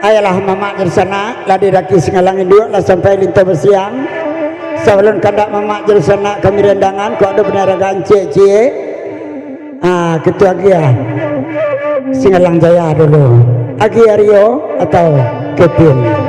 Ayalah mamak jersana ladi raki singalang induk lah sampai lintas bersiang sebelum kandak mamak jersana kami rendangan kok ada peneragaan cie-cie ketua gia singalang jaya dulu Agi Aryo atau Kevin.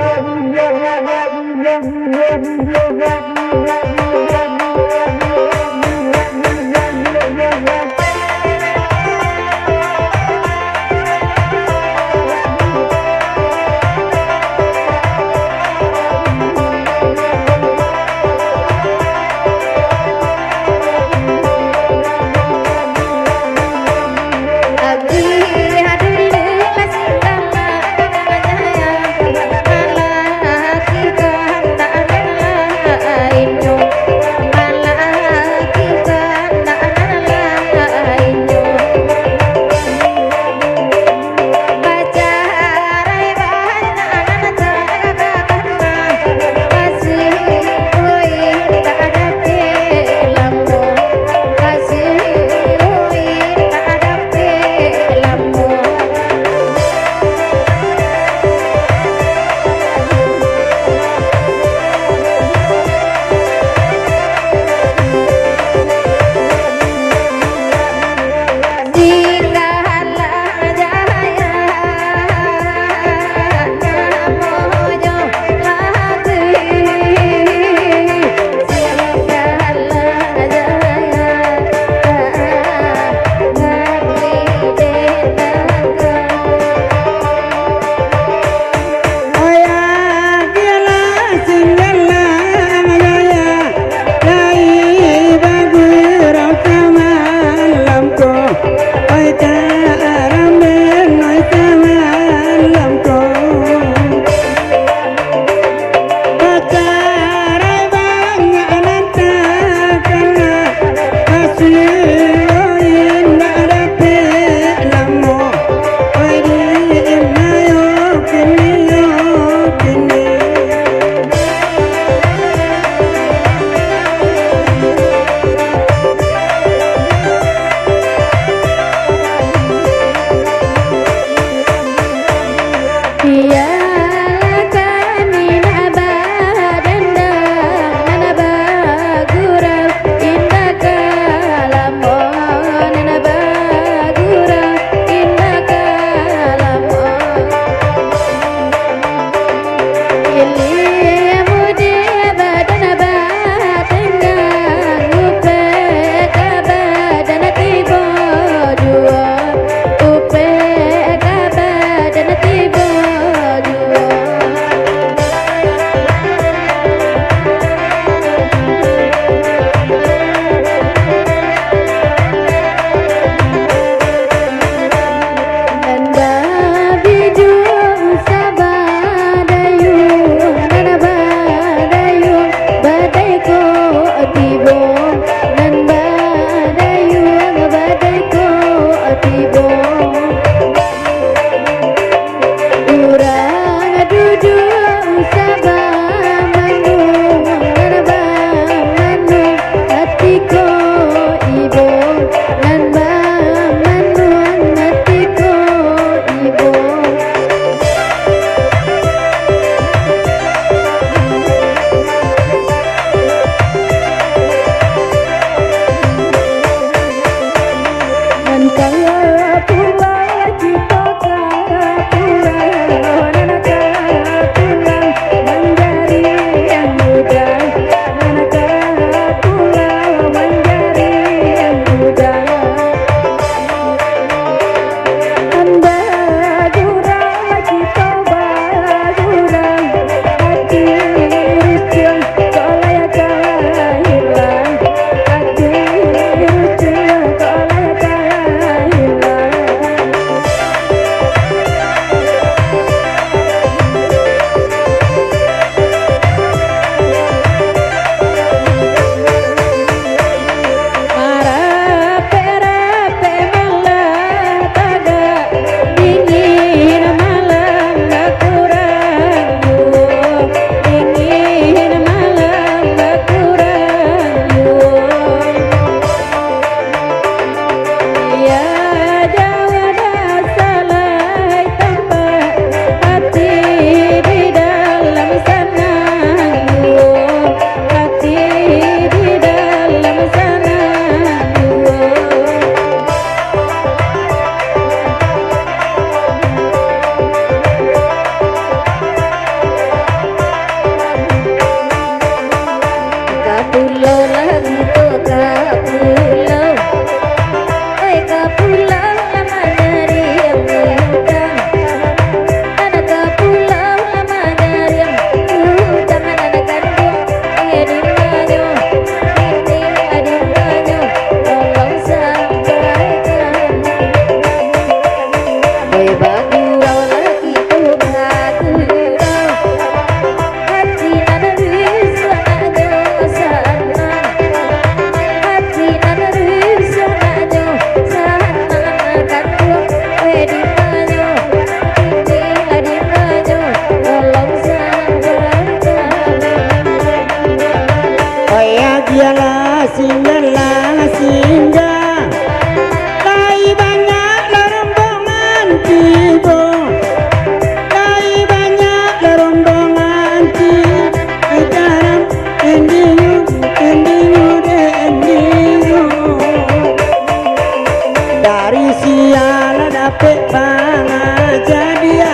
dari sial dapet pangaja dia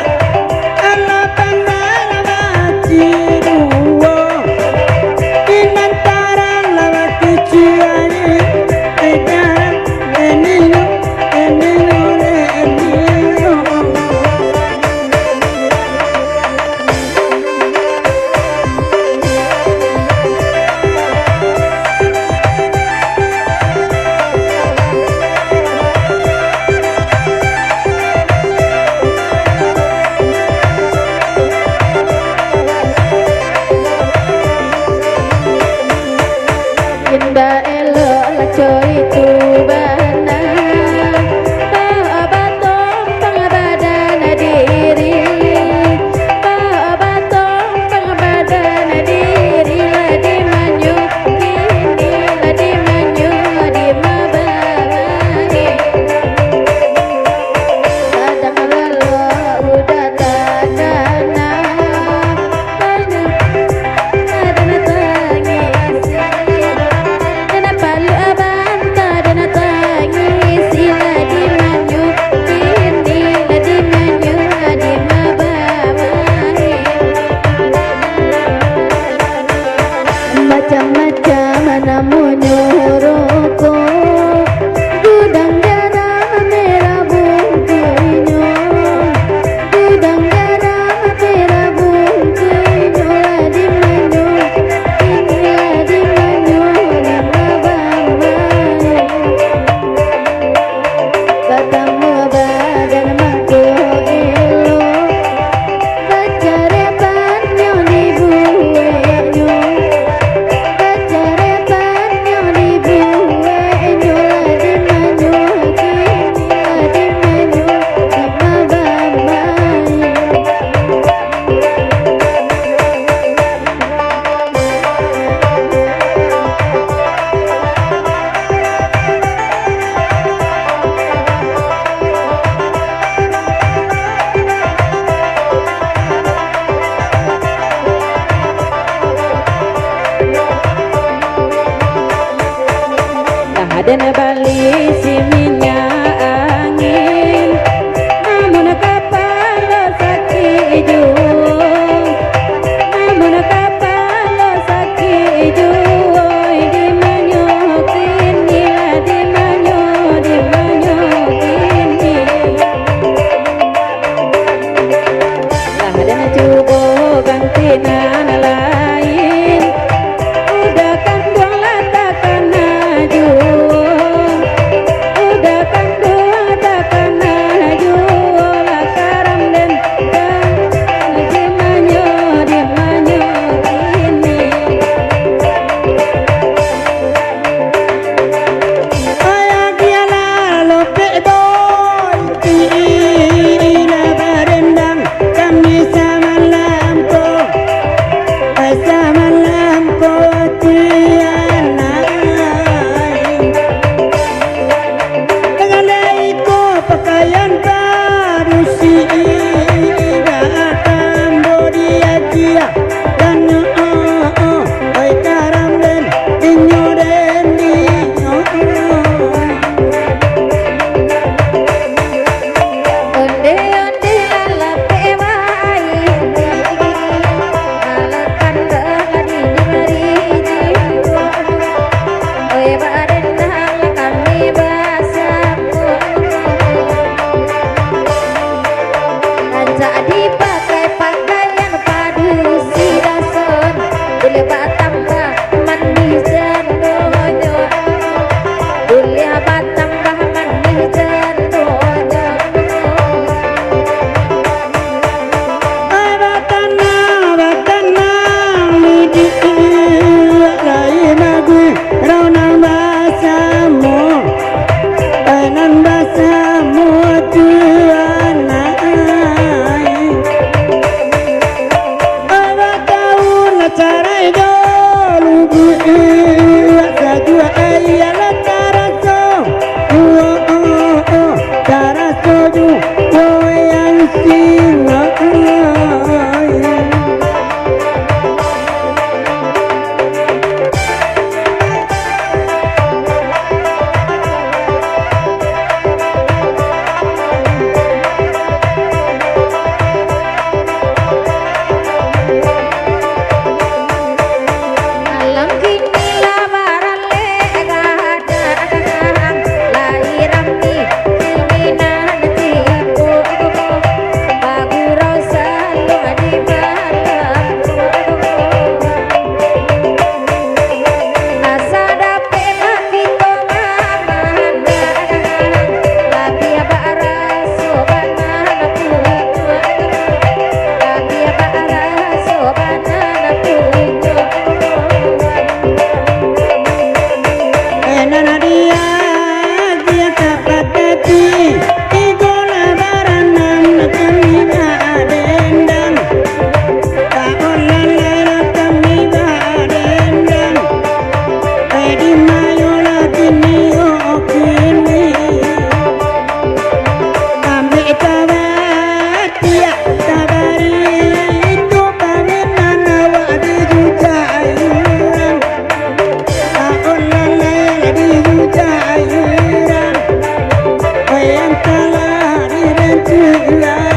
ala pandang baci duo inantaran lawaki ciani edan enino enino enino Indah elok lah coy tu bana Babatong pengabadan diri Babatong pengabadan diri Ladi manyu kini Ladi manyu di mabamai Kadang lalu udah takana Banyak adana tangis Dana palu abanta dana tangis Ladi manyu kini Ladi manyu di mabamai Macam-macam namun nyuruhku Gudang garam merah bungkuinyo Gudang garam merah bungkuinyo Ladi manyu kini ladi manyu di mabamai Ketemu badan mangku elo Bacarepannya di buenyo Bacarepannya di buenyo Ladi manyu kini ladi manyu di mabamai Ada bali si minyak angin Namun kapal sakit jauh Namun kapal sakit jauh Di manyu kini di manyu kini Lah ada cubo gantinan lain Udah kan buang latakan najung rezeki ya